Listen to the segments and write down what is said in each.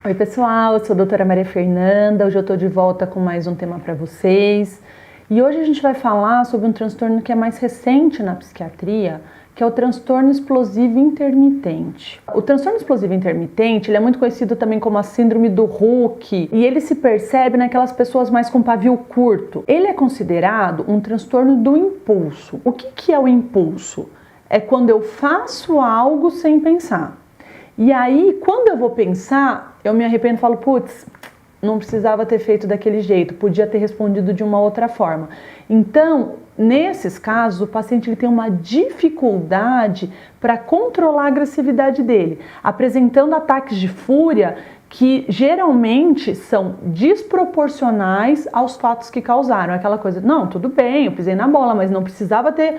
Oi pessoal, eu sou a doutora Maria Fernanda, hoje eu estou de volta com mais um tema para vocês e hoje a gente vai falar sobre um transtorno que é mais recente na psiquiatria, que é o transtorno explosivo intermitente. O transtorno explosivo intermitente ele é muito conhecido também como a síndrome do Hulk e ele se percebe naquelas pessoas mais com pavio curto. Ele é considerado um transtorno do impulso. O que é o impulso? É quando eu faço algo sem pensar. E aí, quando eu vou pensar, eu me arrependo e falo, putz, não precisava ter feito daquele jeito, podia ter respondido de uma outra forma. Então, nesses casos, o paciente ele tem uma dificuldade para controlar a agressividade dele, apresentando ataques de fúria que geralmente são desproporcionais aos fatos que causaram. Aquela coisa, não, tudo bem, eu pisei na bola, mas não precisava ter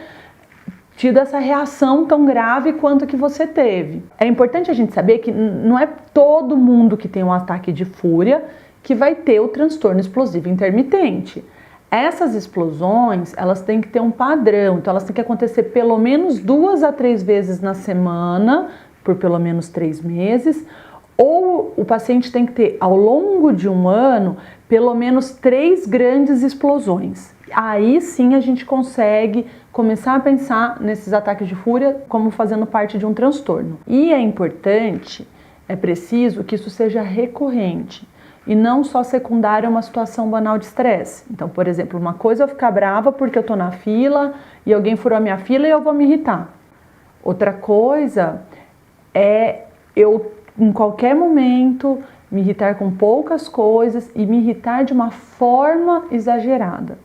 tido essa reação tão grave quanto que você teve. É importante a gente saber que não é todo mundo que tem um ataque de fúria que vai ter o transtorno explosivo intermitente. Essas explosões, elas têm que ter um padrão, então elas têm que acontecer pelo menos 2 a 3 vezes na semana, por pelo menos 3 meses, ou o paciente tem que ter, ao longo de um ano, pelo menos 3 grandes explosões. Aí sim a gente consegue começar a pensar nesses ataques de fúria como fazendo parte de um transtorno. E é importante, é preciso que isso seja recorrente e não só secundário a uma situação banal de estresse. Então, por exemplo, uma coisa é eu ficar brava porque eu tô na fila e alguém furou a minha fila e eu vou me irritar. Outra coisa é eu, em qualquer momento, me irritar com poucas coisas e me irritar de uma forma exagerada.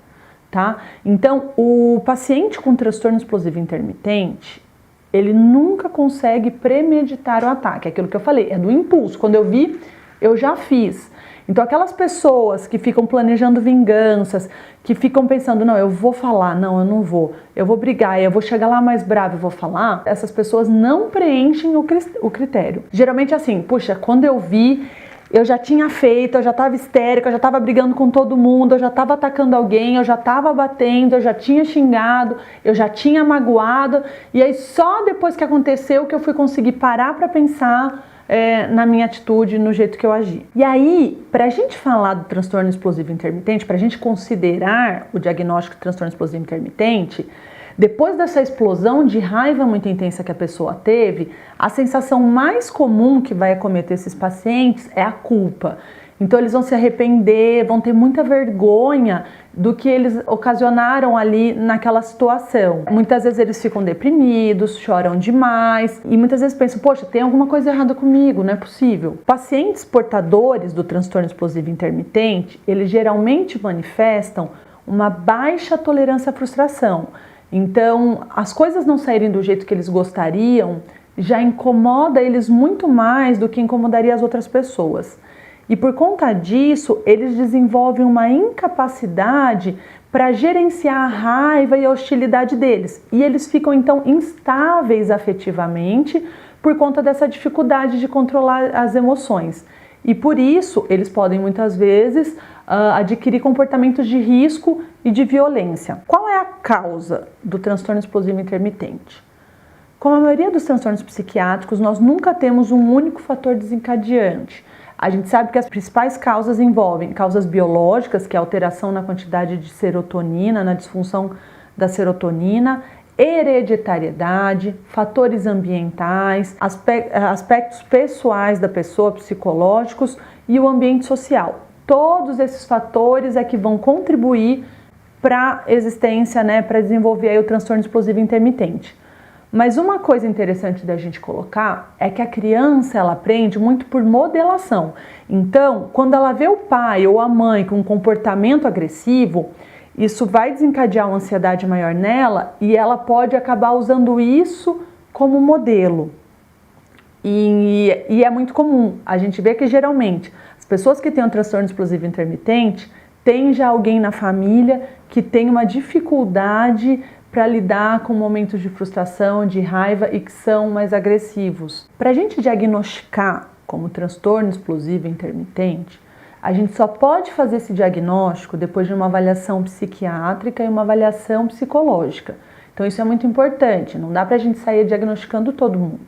Tá? Então, o paciente com transtorno explosivo intermitente, ele nunca consegue premeditar o ataque. Aquilo que eu falei, é do impulso. Quando eu vi, eu já fiz. Então, aquelas pessoas que ficam planejando vinganças, que ficam pensando, não, eu vou falar, não, eu não vou. Eu vou brigar, eu vou chegar lá mais bravo e vou falar. Essas pessoas não preenchem o critério. Geralmente assim, puxa, quando eu vi, eu já tinha feito, eu já estava histérica, eu já estava brigando com todo mundo, eu já estava atacando alguém, eu já estava batendo, eu já tinha xingado, eu já tinha magoado. E aí só depois que aconteceu que eu fui conseguir parar para pensar na minha atitude, no jeito que eu agi. E aí, para a gente falar do transtorno explosivo intermitente, para a gente considerar o diagnóstico de transtorno explosivo intermitente, depois dessa explosão de raiva muito intensa que a pessoa teve, a sensação mais comum que vai acometer esses pacientes é a culpa. Então eles vão se arrepender, vão ter muita vergonha do que eles ocasionaram ali naquela situação. Muitas vezes eles ficam deprimidos, choram demais e muitas vezes pensam, poxa, tem alguma coisa errada comigo, não é possível. Pacientes portadores do transtorno explosivo intermitente, eles geralmente manifestam uma baixa tolerância à frustração. Então, as coisas não saírem do jeito que eles gostariam já incomoda eles muito mais do que incomodaria as outras pessoas. E por conta disso, eles desenvolvem uma incapacidade para gerenciar a raiva e a hostilidade deles. E eles ficam então instáveis afetivamente por conta dessa dificuldade de controlar as emoções. E por isso, eles podem muitas vezes adquirir comportamentos de risco e de violência. Qual é a causa do transtorno explosivo intermitente? Como a maioria dos transtornos psiquiátricos, nós nunca temos um único fator desencadeante. A gente sabe que as principais causas envolvem causas biológicas, que é a alteração na quantidade de serotonina, na disfunção da serotonina, hereditariedade, fatores ambientais, aspectos pessoais da pessoa, psicológicos e o ambiente social. Todos esses fatores é que vão contribuir para a existência, para desenvolver aí o transtorno explosivo intermitente. Mas uma coisa interessante da gente colocar é que a criança ela aprende muito por modelação. Então, quando ela vê o pai ou a mãe com um comportamento agressivo, isso vai desencadear uma ansiedade maior nela e ela pode acabar usando isso como modelo. E é muito comum. A gente vê que geralmente as pessoas que têm um transtorno explosivo intermitente têm já alguém na família que tem uma dificuldade para lidar com momentos de frustração, de raiva e que são mais agressivos. Para a gente diagnosticar como transtorno explosivo intermitente, a gente só pode fazer esse diagnóstico depois de uma avaliação psiquiátrica e uma avaliação psicológica. Então isso é muito importante, não dá para a gente sair diagnosticando todo mundo.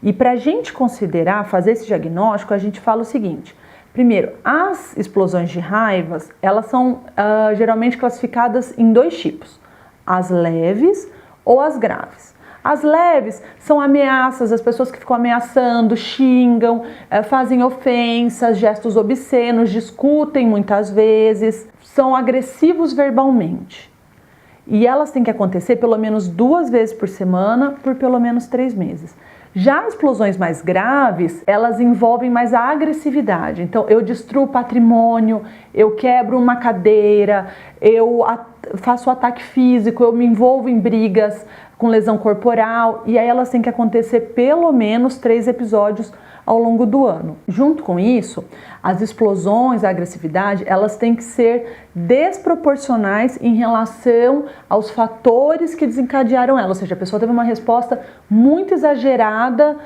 E para a gente considerar, fazer esse diagnóstico, a gente fala o seguinte: primeiro, as explosões de raivas, elas são geralmente classificadas em 2 tipos: as leves ou as graves. As leves são ameaças, as pessoas que ficam ameaçando, xingam, fazem ofensas, gestos obscenos, discutem muitas vezes, são agressivos verbalmente. E elas têm que acontecer pelo menos 2 vezes por semana, por pelo menos 3 meses. Já as explosões mais graves, elas envolvem mais a agressividade. Então, eu destruo patrimônio, eu quebro uma cadeira, eu faço ataque físico, eu me envolvo em brigas com lesão corporal, e aí elas têm que acontecer pelo menos 3 episódios ao longo do ano. Junto com isso, as explosões, a agressividade, elas têm que ser desproporcionais em relação aos fatores que desencadearam ela. Ou seja, a pessoa teve uma resposta muito exagerada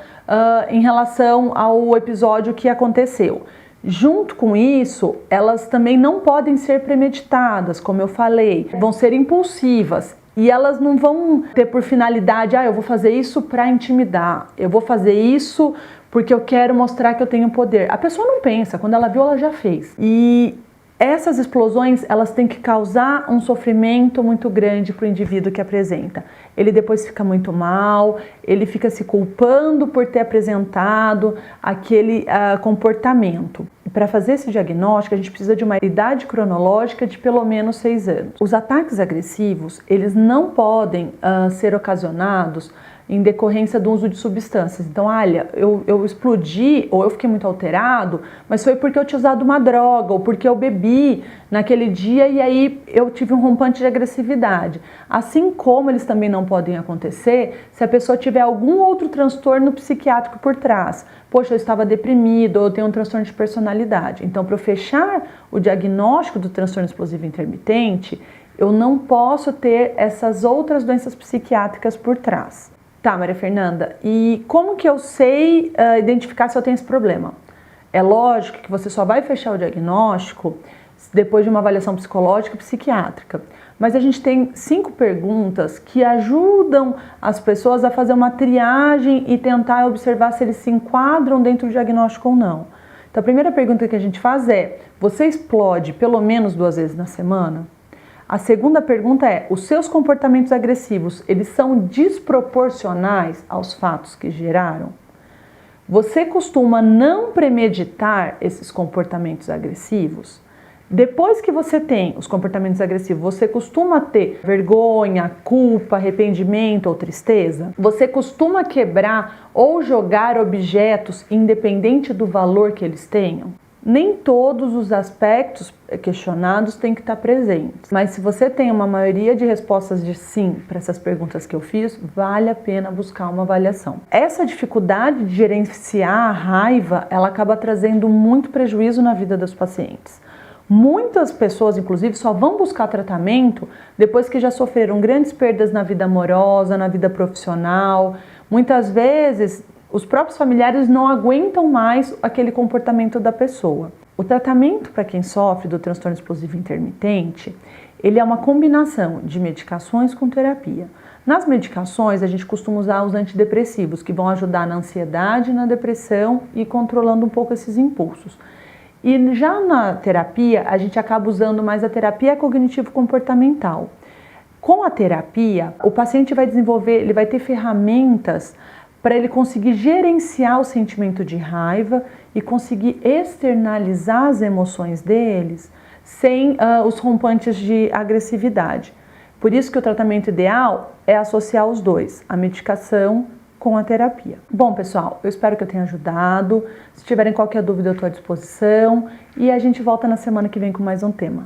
em relação ao episódio que aconteceu. Junto com isso, elas também não podem ser premeditadas, como eu falei, vão ser impulsivas. E elas não vão ter por finalidade, eu vou fazer isso para intimidar, eu vou fazer isso porque eu quero mostrar que eu tenho poder. A pessoa não pensa, quando ela viu, ela já fez. E essas explosões, elas têm que causar um sofrimento muito grande para o indivíduo que apresenta. Ele depois fica muito mal, ele fica se culpando por ter apresentado aquele comportamento. Para fazer esse diagnóstico, a gente precisa de uma idade cronológica de pelo menos 6 anos. Os ataques agressivos, eles não podem ser ocasionados em decorrência do uso de substâncias. Então, olha, eu explodi ou eu fiquei muito alterado, mas foi porque eu tinha usado uma droga ou porque eu bebi naquele dia e aí eu tive um rompante de agressividade. Assim como eles também não podem acontecer se a pessoa tiver algum outro transtorno psiquiátrico por trás. Poxa, eu estava deprimido ou eu tenho um transtorno de personalidade. Então, para eu fechar o diagnóstico do transtorno explosivo intermitente, eu não posso ter essas outras doenças psiquiátricas por trás. Tá, Maria Fernanda, e como que eu sei identificar se eu tenho esse problema? É lógico que você só vai fechar o diagnóstico depois de uma avaliação psicológica e psiquiátrica. Mas a gente tem 5 perguntas que ajudam as pessoas a fazer uma triagem e tentar observar se eles se enquadram dentro do diagnóstico ou não. Então, a primeira pergunta que a gente faz é: você explode pelo menos 2 vezes na semana? A segunda pergunta é: os seus comportamentos agressivos, eles são desproporcionais aos fatos que geraram? Você costuma não premeditar esses comportamentos agressivos? Depois que você tem os comportamentos agressivos, você costuma ter vergonha, culpa, arrependimento ou tristeza? Você costuma quebrar ou jogar objetos independente do valor que eles tenham? Nem todos os aspectos questionados têm que estar presentes, mas se você tem uma maioria de respostas de sim para essas perguntas que eu fiz, vale a pena buscar uma avaliação. Essa dificuldade de gerenciar a raiva, ela acaba trazendo muito prejuízo na vida dos pacientes. Muitas pessoas, inclusive, só vão buscar tratamento depois que já sofreram grandes perdas na vida amorosa, na vida profissional. Muitas vezes, os próprios familiares não aguentam mais aquele comportamento da pessoa. O tratamento para quem sofre do transtorno explosivo intermitente, ele é uma combinação de medicações com terapia. Nas medicações, a gente costuma usar os antidepressivos, que vão ajudar na ansiedade, na depressão e controlando um pouco esses impulsos. E já na terapia, a gente acaba usando mais a terapia cognitivo-comportamental. Com a terapia, o paciente vai desenvolver, ele vai ter ferramentas para ele conseguir gerenciar o sentimento de raiva e conseguir externalizar as emoções deles sem os rompantes de agressividade. Por isso que o tratamento ideal é associar os dois, a medicação com a terapia. Bom, pessoal, eu espero que eu tenha ajudado. Se tiverem qualquer dúvida, eu estou à disposição e a gente volta na semana que vem com mais um tema.